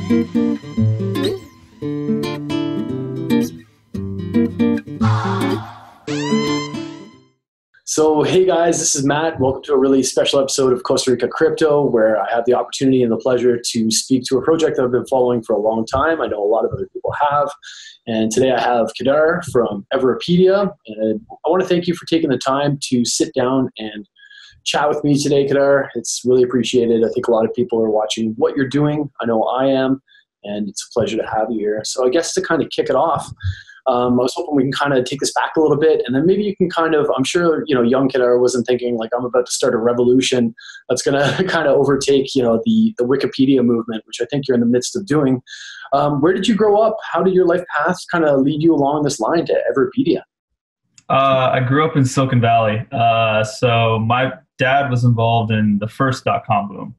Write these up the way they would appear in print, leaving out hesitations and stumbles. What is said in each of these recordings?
So, hey guys, this is Matt. Welcome to a really special episode of Costa Rica Crypto, where I have the opportunity and the pleasure to speak to a project that I've been following for a long time. I know a lot of other people have. And today I have Kedar from Everipedia. And I want to thank you for taking the time to sit down and chat with me today, Kedar. It's really appreciated. I think a lot of people are watching what you're doing. I know I am. And it's a pleasure to have you here. So I guess to kind of kick it off, I was hoping we can kind of take this back a little bit, and then maybe you can kind of, I'm sure, young Kedar wasn't thinking like I'm about to start a revolution that's going to kind of overtake, the Wikipedia movement, which I think you're in the midst of doing. Where did you grow up? How did your life path kind of lead you along this line to Everpedia? I grew up in Silicon Valley. So my dad was involved in the first .com boom.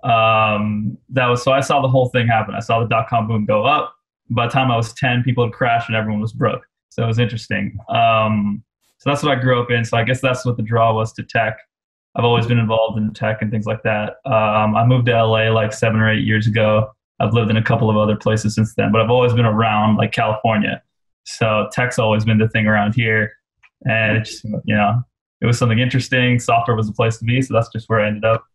So I saw the whole thing happen. I saw the .com boom go up. By the time I was 10, people had crashed and everyone was broke. So it was interesting. So that's what I grew up in. So I guess that's what the draw was to tech. I've always been involved in tech and things like that. I moved to LA like 7 or 8 years ago. I've lived in a couple of other places since then, but I've always been around like California. So tech's always been the thing around here. And it just, it was something interesting. Software was the place to be. So that's just where I ended up.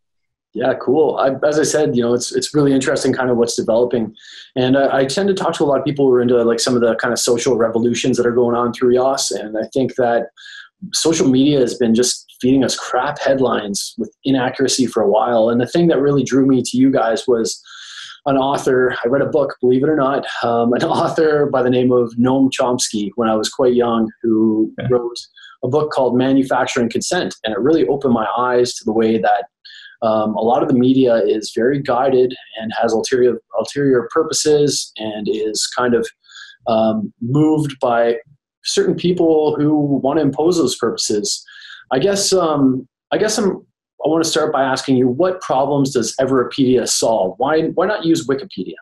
Yeah, cool. As I said, it's really interesting kind of what's developing. And I tend to talk to a lot of people who are into like some of the kind of social revolutions that are going on through YOS. And I think that social media has been just feeding us crap headlines with inaccuracy for a while. And the thing that really drew me to you guys was an author. I read a book, believe it or not, an author by the name of Noam Chomsky when I was quite young, who wrote a book called Manufacturing Consent. And it really opened my eyes to the way that a lot of the media is very guided and has ulterior purposes and is kind of moved by certain people who want to impose those purposes. I want to start by asking you, what problems does Everipedia solve? Why not use Wikipedia?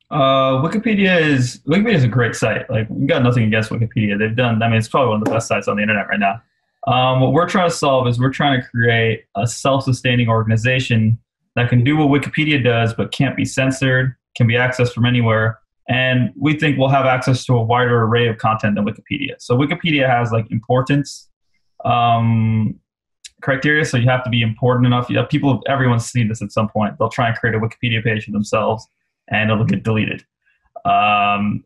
Wikipedia is a great site. Like, we got nothing against Wikipedia. It's probably one of the best sites on the internet right now. What we're trying to solve is we're trying to create a self-sustaining organization that can do what Wikipedia does, but can't be censored, can be accessed from anywhere. And we think we'll have access to a wider array of content than Wikipedia. So Wikipedia has like importance criteria. So you have to be important enough. Everyone's seen this at some point. They'll try and create a Wikipedia page for themselves and it'll get deleted. So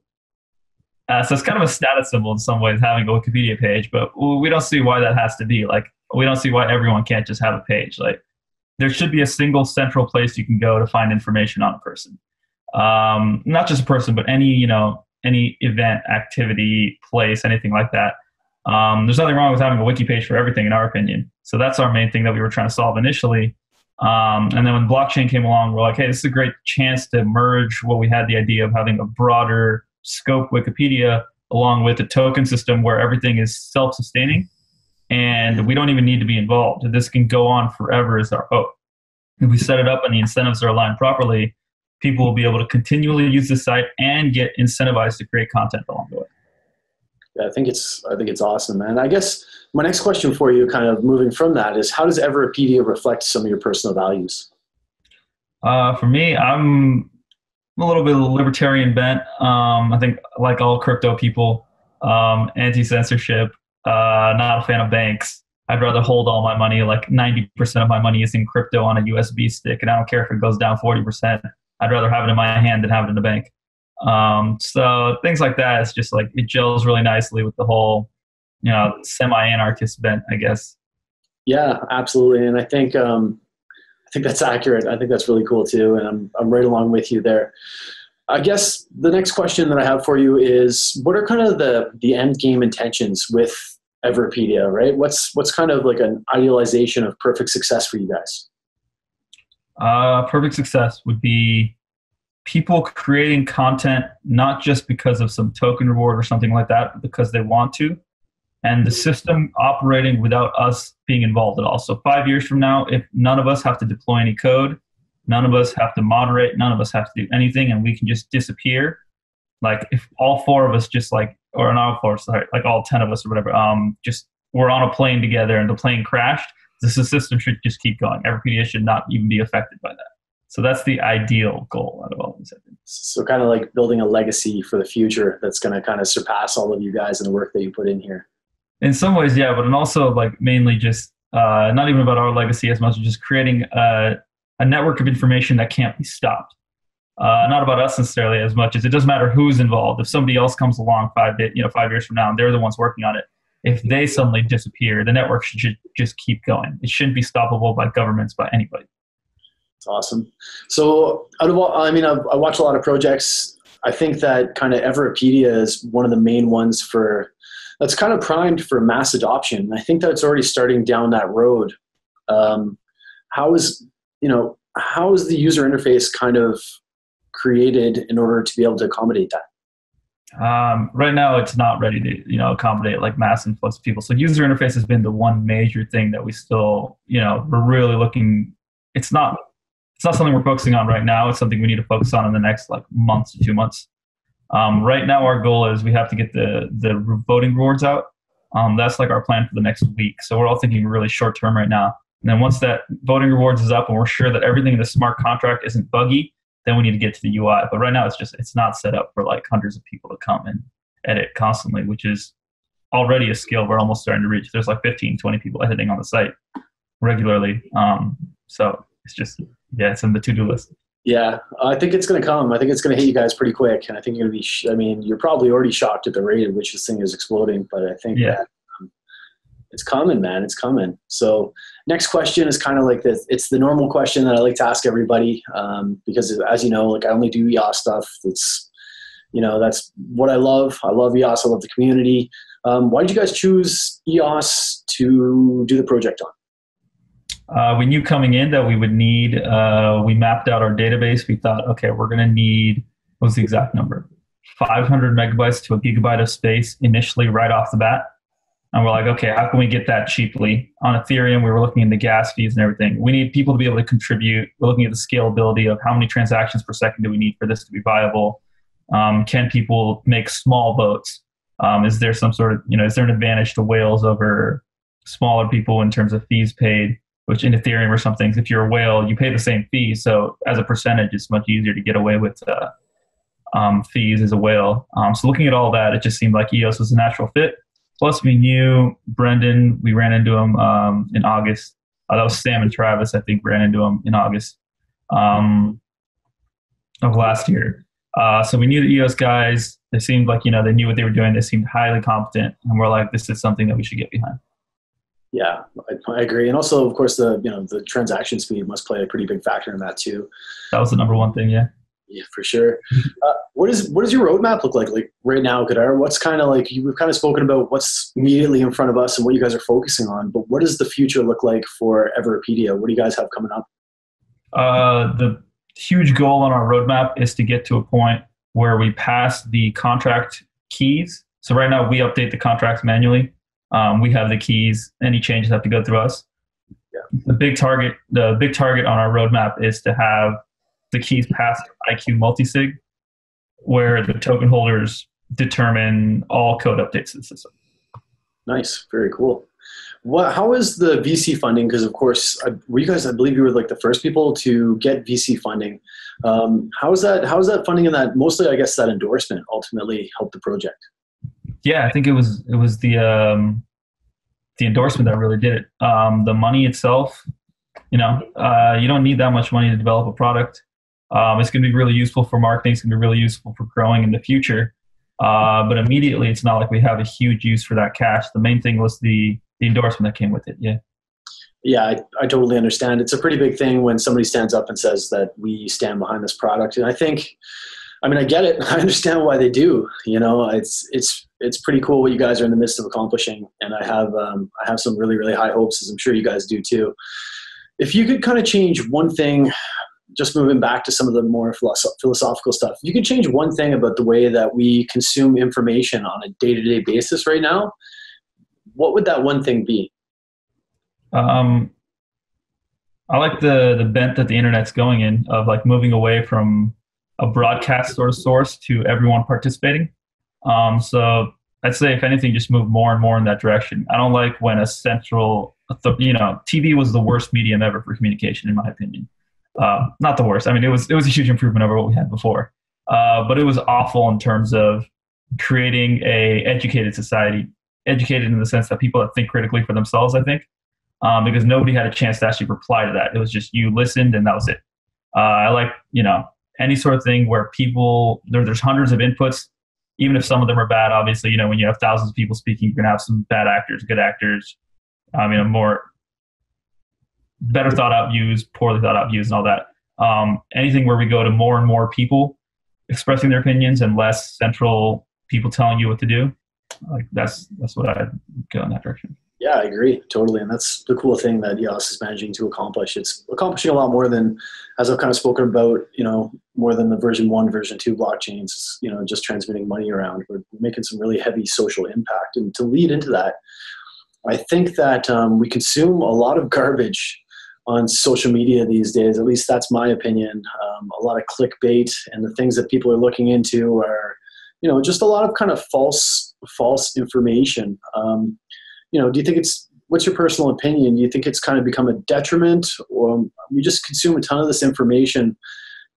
it's kind of a status symbol in some ways, having a Wikipedia page, but we don't see why that has to be. Like, we don't see why everyone can't just have a page. Like, there should be a single central place you can go to find information on a person. Not just a person, but any event, activity, place, anything like that. There's nothing wrong with having a wiki page for everything, in our opinion. So that's our main thing that we were trying to solve initially. And then when blockchain came along, we're like, hey, this is a great chance to merge what we had the idea of having a broader scope Wikipedia along with a token system where everything is self-sustaining and we don't even need to be involved. This can go on forever is our hope. If we set it up and the incentives are aligned properly, people will be able to continually use the site and get incentivized to create content along the way. Yeah, I think it's awesome, man. I guess my next question for you, kind of moving from that, is how does Everipedia reflect some of your personal values? For me, I'm a little bit of a libertarian bent. I think, like all crypto people, anti-censorship, not a fan of banks. I'd rather hold all my money, like 90% of my money is in crypto on a USB stick, and I don't care if it goes down 40%. I'd rather have it in my hand than have it in the bank. So things like that, it's just like, it gels really nicely with the whole, semi-anarchist bent, I guess. Yeah, absolutely. And I think that's accurate. I think that's really cool too. And I'm right along with you there. I guess the next question that I have for you is, what are kind of the end game intentions with Everipedia, right? What's kind of like an idealization of perfect success for you guys? Perfect success would be people creating content, not just because of some token reward or something like that, but because they want to. And the system operating without us being involved at all. So 5 years from now, if none of us have to deploy any code, none of us have to moderate, none of us have to do anything, and we can just disappear. Like, if all four of us just like, or not all four, sorry, like all 10 of us or whatever, just we're on a plane together and the plane crashed, the system should just keep going. Everybody should not even be affected by that. So that's the ideal goal out of all So kind of like building a legacy for the future that's going to kind of surpass all of you guys and the work that you put in here. In some ways, yeah, but also like mainly just not even about our legacy as much as just creating a network of information that can't be stopped. Not about us necessarily as much as it doesn't matter who's involved. If somebody else comes along 5 years from now and they're the ones working on it, if they suddenly disappear, the network should just keep going. It shouldn't be stoppable by governments, by anybody. It's awesome. So out of all, I mean, I watch a lot of projects. I think that kind of Everipedia is one of the main ones that's kind of primed for mass adoption. I think that's already starting down that road. How is the user interface kind of created in order to be able to accommodate that? Right now, it's not ready to accommodate like mass influx of people. So user interface has been the one major thing that we still we're really looking. It's not something we're focusing on right now. It's something we need to focus on in the next like month to 2 months. Right now, our goal is we have to get the voting rewards out. That's like our plan for the next week. So we're all thinking really short term right now. And then once that voting rewards is up and we're sure that everything in the smart contract isn't buggy, then we need to get to the UI. But right now, it's not set up for like hundreds of people to come and edit constantly, which is already a skill we're almost starting to reach. There's like 15, 20 people editing on the site regularly. So it's just, it's in the to-do list. Yeah, I think it's going to come. I think it's going to hit you guys pretty quick. And I think you're going to be, you're probably already shocked at the rate at which this thing is exploding. But I think that it's coming, man. It's coming. So next question is kind of like this. It's the normal question that I like to ask everybody because as you know, like I only do EOS stuff. It's, that's what I love. I love EOS. I love the community. Why did you guys choose EOS to do the project on? We knew coming in that we would need, we mapped out our database. We thought, okay, we're going to need, what was the exact number? 500 megabytes to a gigabyte of space initially right off the bat. And we're like, okay, how can we get that cheaply? On Ethereum, we were looking into gas fees and everything. We need people to be able to contribute. We're looking at the scalability of how many transactions per second do we need for this to be viable? Can people make small votes? Is there some sort of, is there an advantage to whales over smaller people in terms of fees paid? Which in Ethereum or some things, if you're a whale, you pay the same fee. So as a percentage, it's much easier to get away with fees as a whale. So looking at all that, it just seemed like EOS was a natural fit. Plus we knew Brendan, we ran into him in August. That was Sam and Travis, I think, ran into him in August of last year. So we knew the EOS guys. They seemed like, they knew what they were doing. They seemed highly competent. And we're like, this is something that we should get behind. Yeah, I agree. And also, of course, the transaction speed must play a pretty big factor in that too. That was the number one thing, yeah. Yeah, for sure. What does your roadmap look like right now, Kedar? What's kind of like, we've kind of spoken about what's immediately in front of us and what you guys are focusing on, but what does the future look like for Everipedia? What do you guys have coming up? The huge goal on our roadmap is to get to a point where we pass the contract keys. So right now we update the contracts manually. We have the keys. Any changes have to go through us. Yeah. The big target on our roadmap is to have the keys pass IQ multisig, where the token holders determine all code updates to the system. Nice, very cool. How is the VC funding? Because of course, I believe you were like the first people to get VC funding. How is that funding and that mostly, I guess, that endorsement ultimately helped the project? Yeah, I think it was the endorsement that really did it. The money itself, you don't need that much money to develop a product. It's going to be really useful for marketing. It's going to be really useful for growing in the future. But immediately, it's not like we have a huge use for that cash. The main thing was the endorsement that came with it. Yeah. Yeah, I totally understand. It's a pretty big thing when somebody stands up and says that we stand behind this product. And I get it. I understand why they do. It's pretty cool what you guys are in the midst of accomplishing. And I have some really, really high hopes, as I'm sure you guys do too. If you could kind of change one thing, just moving back to some of the more philosophical stuff, if you could change one thing about the way that we consume information on a day-to-day basis right now, what would that one thing be? I like the bent that the internet's going in of like moving away from a broadcast sort of source to everyone participating. So I'd say if anything, just move more and more in that direction. I don't like when TV was the worst medium ever for communication, in my opinion. Not the worst. I mean, it was a huge improvement over what we had before. but it was awful in terms of creating a educated society, educated in the sense that people that think critically for themselves, I think, because nobody had a chance to actually reply to that. It was just you listened and that was it. I like, any sort of thing where people, there's hundreds of inputs, even if some of them are bad. Obviously, when you have thousands of people speaking, you're going to have some bad actors, good actors, more better thought out views, poorly thought out views and all that. Anything where we go to more and more people expressing their opinions and less central people telling you what to do, like that's what I'd go in that direction. Yeah, I agree totally, and that's the cool thing that EOS is managing to accomplish. It's accomplishing a lot more than, as I've kind of spoken about, more than the version 1, version 2 blockchains. Just transmitting money around. We're making some really heavy social impact, and to lead into that, I think that we consume a lot of garbage on social media these days. At least that's my opinion. A lot of clickbait, and the things that people are looking into are, just a lot of kind of false information. Do you think what's your personal opinion? Do you think it's kind of become a detriment, or we just consume a ton of this information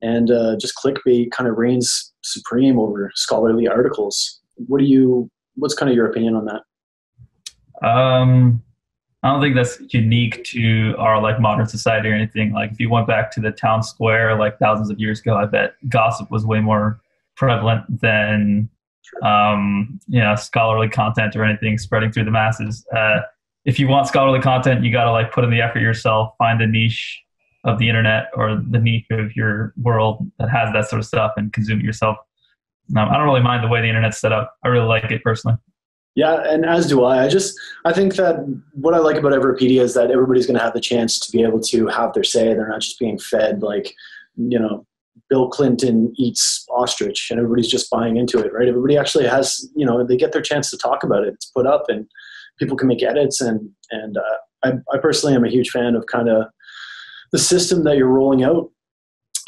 and just clickbait kind of reigns supreme over scholarly articles? What's kind of your opinion on that? I don't think that's unique to our modern society or anything. Like if you went back to the town square thousands of years ago, I bet gossip was way more prevalent than scholarly content or anything spreading through the masses. If you want scholarly content, you got to put in the effort yourself, find the niche of the internet or the niche of your world that has that sort of stuff and consume it yourself. I don't really mind the way the internet's set up. I really like it personally. Yeah, and as do I. I think that what I like about Everipedia is that everybody's going to have the chance to be able to have their say. They're not just being fed Bill Clinton eats ostrich and everybody's just buying into it, right? Everybody actually has, they get their chance to talk about it. It's put up and people can make edits. And I personally am a huge fan of kind of the system that you're rolling out.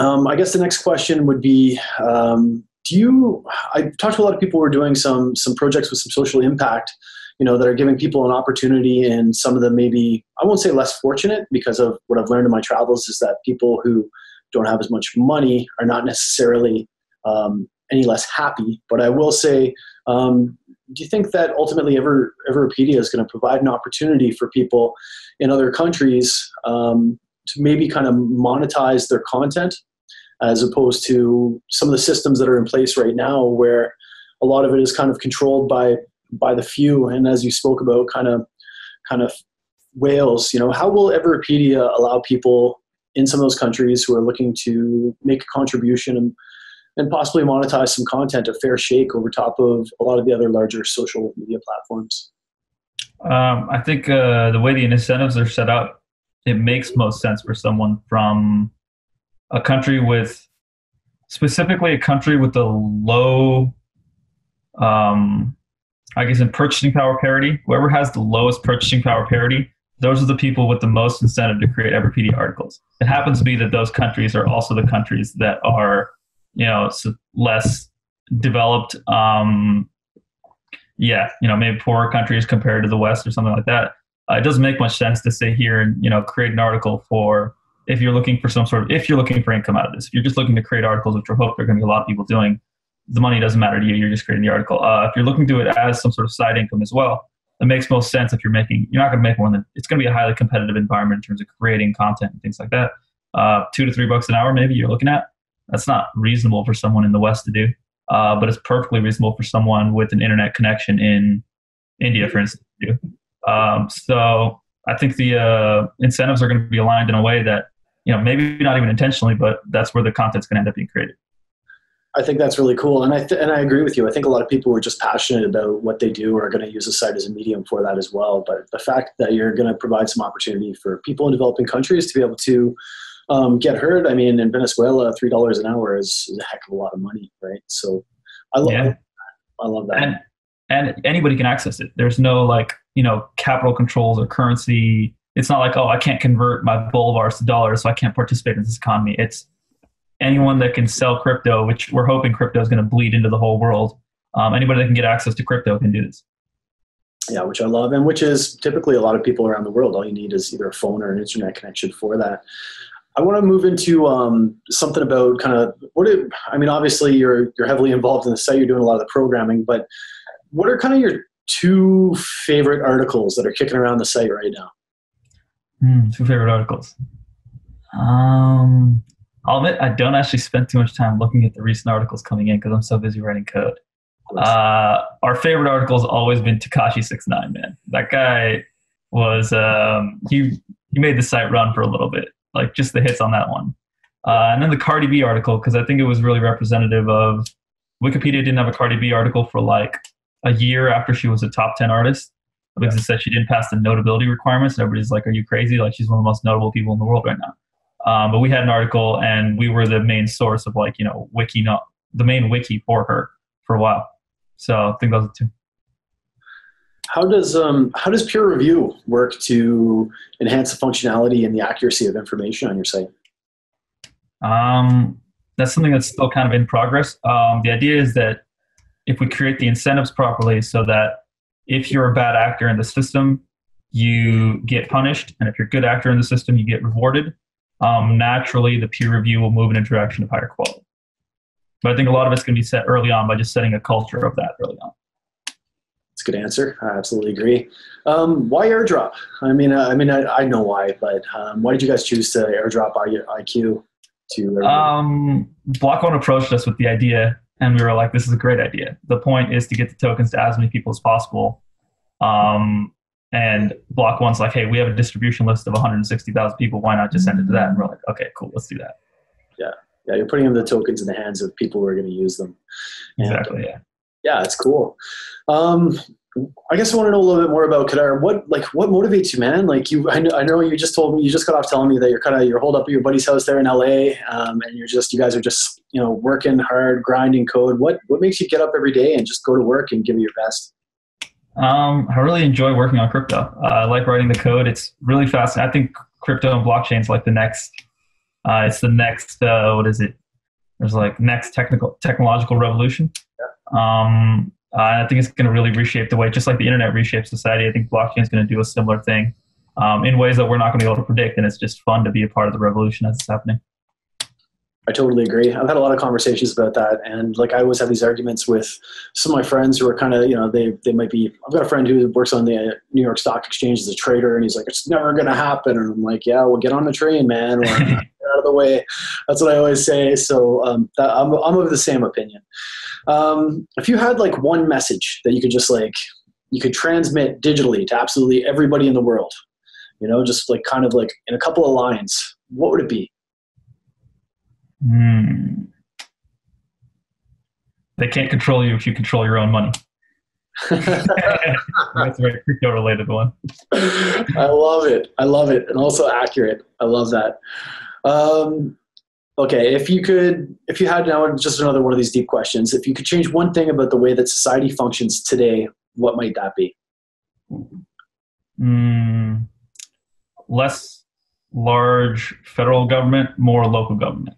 I guess the next question would be, I talked to a lot of people who are doing some projects with some social impact, that are giving people an opportunity, and some of them maybe, I won't say less fortunate, because of what I've learned in my travels is that people who don't have as much money are not necessarily any less happy. But I will say, do you think that ultimately Everipedia is going to provide an opportunity for people in other countries to maybe kind of monetize their content, as opposed to some of the systems that are in place right now, where a lot of it is kind of controlled by the few? And as you spoke about, kind of whales, how will Everipedia allow people in some of those countries who are looking to make a contribution and possibly monetize some content a fair shake over top of a lot of the other larger social media platforms? I think the way the incentives are set up, it makes most sense for someone from a country with, specifically a country with a low, in purchasing power parity. Whoever has the lowest purchasing power parity, those are the people with the most incentive to create Everpedia articles. It happens to be that those countries are also the countries that are, less developed. Maybe poorer countries compared to the West or something like that. It doesn't make much sense to sit here and, create an article for, if you're looking for income out of this. If you're just looking to create articles, which I hope there are going to be a lot of people doing, the money doesn't matter to you. You're just creating the article. If you're looking to do it as some sort of side income as well, it makes most sense. If you're not going to make more than, it's going to be a highly competitive environment in terms of creating content and things like that. $2 to $3 an hour, maybe you're looking at. That's not reasonable for someone in the West to do, but it's perfectly reasonable for someone with an internet connection in India, for instance, to do. So I think the incentives are going to be aligned in a way that, maybe not even intentionally, but that's where the content's going to end up being created. I think that's really cool. And I agree with you. I think a lot of people who are just passionate about what they do are going to use the site as a medium for that as well. But the fact that you're going to provide some opportunity for people in developing countries to be able to get heard. I mean, in Venezuela, $3 an hour is a heck of a lot of money, right? So I love that. And anybody can access it. There's no capital controls or currency. It's not like, oh, I can't convert my bolivars to dollars, so I can't participate in this economy. It's anyone that can sell crypto, which we're hoping crypto is going to bleed into the whole world. Anybody that can get access to crypto can do this. Yeah, which I love, and which is typically a lot of people around the world. All you need is either a phone or an internet connection for that. I want to move into something about kind of obviously you're heavily involved in the site. You're doing a lot of the programming, but what are kind of your two favorite articles that are kicking around the site right now? Two favorite articles. I'll admit I don't actually spend too much time looking at the recent articles coming in because I'm so busy writing code. Our favorite article has always been Tekashi69, man. That guy was he made the site run for a little bit, like just the hits on that one. And then the Cardi B article, because I think it was really representative of Wikipedia didn't have a Cardi B article for like a year after she was a top 10 artist because it said she didn't pass the notability requirements. And everybody's like, are you crazy? Like she's one of the most notable people in the world right now. But we had an article and we were the main source of like, the main wiki for her for a while. So I think those are two. How does peer review work to enhance the functionality and the accuracy of information on your site? That's something that's still kind of in progress. The idea is that if we create the incentives properly so that if you're a bad actor in the system, you get punished. And if you're a good actor in the system, you get rewarded. Naturally, the peer review will move in a direction of higher quality. But I think a lot of it's going to be set early on by just setting a culture of that early on. That's a good answer. I absolutely agree. Why airdrop? I know why, but why did you guys choose to airdrop IQ to? Block.one approached us with the idea, and we were like, "This is a great idea." The point is to get the tokens to as many people as possible. And Block.one's like, "Hey, we have a distribution list of 160,000 people. Why not just send it to that?" And we're like, "Okay, cool, let's do that." Yeah, you're putting the tokens in the hands of people who are going to use them. Exactly. Yeah, it's cool. I guess I want to know a little bit more about Kedar. What motivates you, man? Like I know you just told me, you just got off telling me that you're holed up at your buddy's house there in LA, and you guys are just working hard, grinding code. What makes you get up every day and just go to work and give it your best? I really enjoy working on crypto. I like writing the code. It's really fast. I think crypto and blockchain is like the next. It's the next. What is it? There's like next technological revolution. Yeah. I think it's going to really reshape the way, just like the internet reshapes society. I think blockchain is going to do a similar thing in ways that we're not going to be able to predict. And it's just fun to be a part of the revolution as it's happening. I totally agree. I've had a lot of conversations about that. And like, I always have these arguments with some of my friends who are kind of, they might be, I've got a friend who works on the New York Stock Exchange as a trader, and he's like, it's never going to happen. And I'm like, yeah, well, get on the train, man, or get out of the way. That's what I always say. So I'm of the same opinion. If you had like one message that you could just you could transmit digitally to absolutely everybody in the world, just like kind of like in a couple of lines, what would it be? They can't control you if you control your own money. That's a very crypto related one. I love it. And also accurate. I love that. Okay. If you had now just another one of these deep questions, if you could change one thing about the way that society functions today, what might that be? Less large federal government, more local government.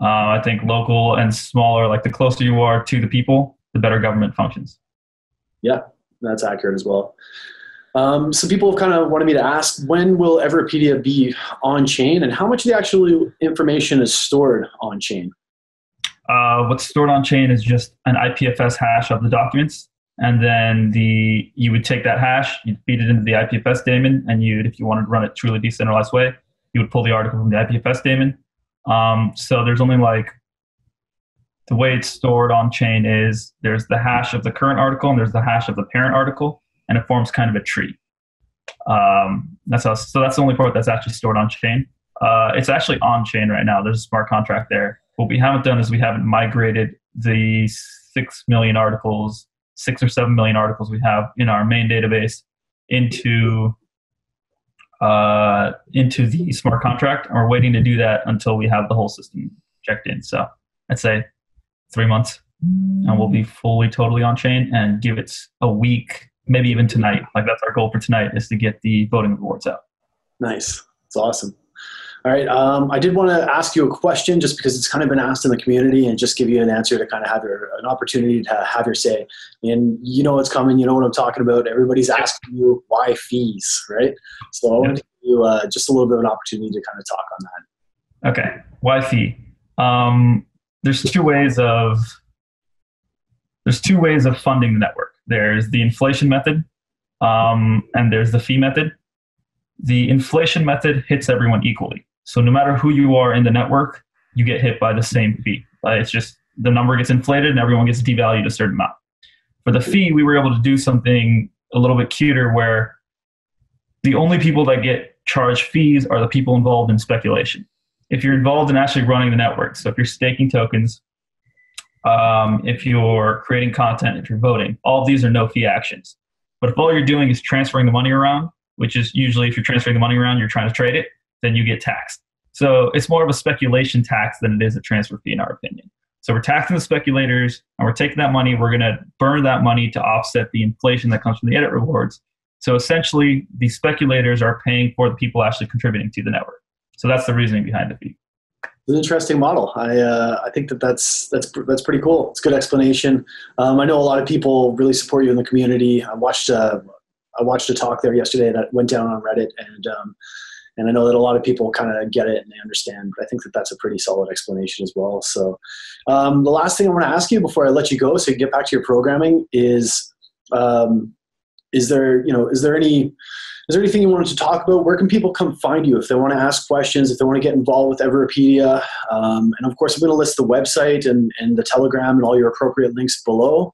I think local and smaller, like the closer you are to the people, the better government functions. Yeah, that's accurate as well. So people have kind of wanted me to ask, when will Everipedia be on chain, and how much of the actual information is stored on chain? What's stored on chain is just an IPFS hash of the documents. And then you would take that hash, you'd feed it into the IPFS daemon, and if you wanted to run it truly decentralized way, you would pull the article from the IPFS daemon. So there's only the way it's stored on chain is there's the hash of the current article and there's the hash of the parent article, and it forms kind of a tree. So that's the only part that's actually stored on chain. It's actually on chain right now. There's a smart contract there. What we haven't done is we haven't migrated the 6 or 7 million articles we have in our main database into the smart contract, and we're waiting to do that until we have the whole system checked in. So I'd say 3 months, and we'll be fully, totally on chain, and give it a week, maybe even tonight. Like that's our goal for tonight, is to get the voting rewards out. Nice. That's awesome. All right. I did want to ask you a question just because it's kind of been asked in the community, and just give you an answer to kind of have an opportunity to have your say. And you know what's coming. You know what I'm talking about. Everybody's asking you why fees, right? So I want to give you just a little bit of an opportunity to kind of talk on that. Okay. Why fee? There's two ways of funding the network. There's the inflation method, and there's the fee method. The inflation method hits everyone equally. So no matter who you are in the network, you get hit by the same fee. It's just the number gets inflated and everyone gets devalued a certain amount. For the fee, we were able to do something a little bit cuter where the only people that get charged fees are the people involved in speculation. If you're involved in actually running the network, so if you're staking tokens, if you're creating content, if you're voting, all of these are no fee actions. But if all you're doing is transferring the money around, which is usually if you're transferring the money around, you're trying to trade it, then you get taxed. So it's more of a speculation tax than it is a transfer fee in our opinion. So we're taxing the speculators and we're taking that money, we're going to burn that money to offset the inflation that comes from the edit rewards. So essentially the speculators are paying for the people actually contributing to the network. So that's the reasoning behind the fee. It's an interesting model. I think that's pretty cool. It's a good explanation. I know a lot of people really support you in the community. I watched a talk there yesterday that went down on Reddit, and I know that a lot of people kind of get it and they understand. But I think that's a pretty solid explanation as well. So the last thing I want to ask you before I let you go, so you get back to your programming, is there anything you wanted to talk about? Where can people come find you if they want to ask questions, if they want to get involved with Everipedia? And of course, I'm going to list the website and the Telegram and all your appropriate links below.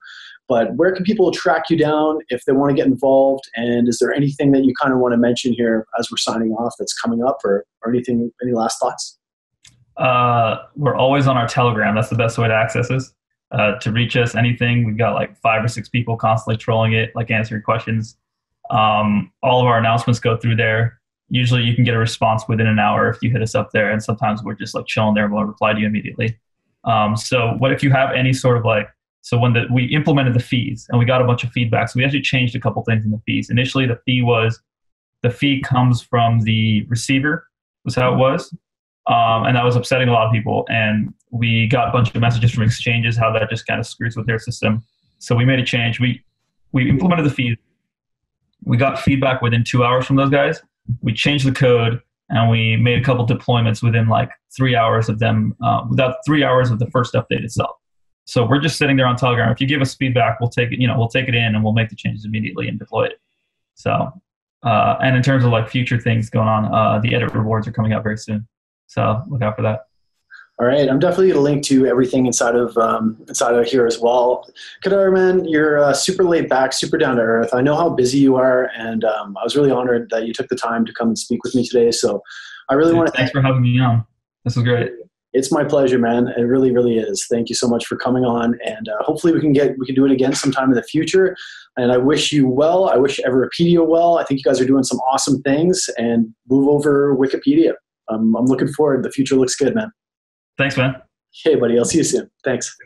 But where can people track you down if they want to get involved? And is there anything that you kind of want to mention here as we're signing off that's coming up, or anything, any last thoughts? We're always on our Telegram. That's the best way to access us. To reach us, anything. We've got like 5 or 6 people constantly trolling it, like answering questions. All of our announcements go through there. Usually you can get a response within an hour if you hit us up there. And sometimes we're just like chilling there and we'll reply to you immediately. So what if you have any sort of like, so when we implemented the fees and we got a bunch of feedback, so we actually changed a couple things in the fees. Initially, the fee comes from the receiver, was how it was. And that was upsetting a lot of people. And we got a bunch of messages from exchanges, how that just kind of screws with their system. So we made a change. We implemented the fees. We got feedback within 2 hours from those guys. We changed the code and we made a couple deployments within like 3 hours of them, without 3 hours of the first update itself. So we're just sitting there on Telegram. If you give us feedback, we'll take it, we'll take it in and we'll make the changes immediately and deploy it. So, and in terms of like future things going on, the edit rewards are coming out very soon. So look out for that. All right, I'm definitely going to link to everything inside of here as well. Kedar, man, you're super laid back, super down to earth. I know how busy you are, and I was really honored that you took the time to come and speak with me today. So I really want to thanks for having me on. This was great. It's my pleasure, man. It really, really is. Thank you so much for coming on, and hopefully we can do it again sometime in the future. And I wish you well. I wish Everipedia well. I think you guys are doing some awesome things, and move over Wikipedia. I'm looking forward. The future looks good, man. Thanks, man. Okay, buddy. I'll see you soon. Thanks.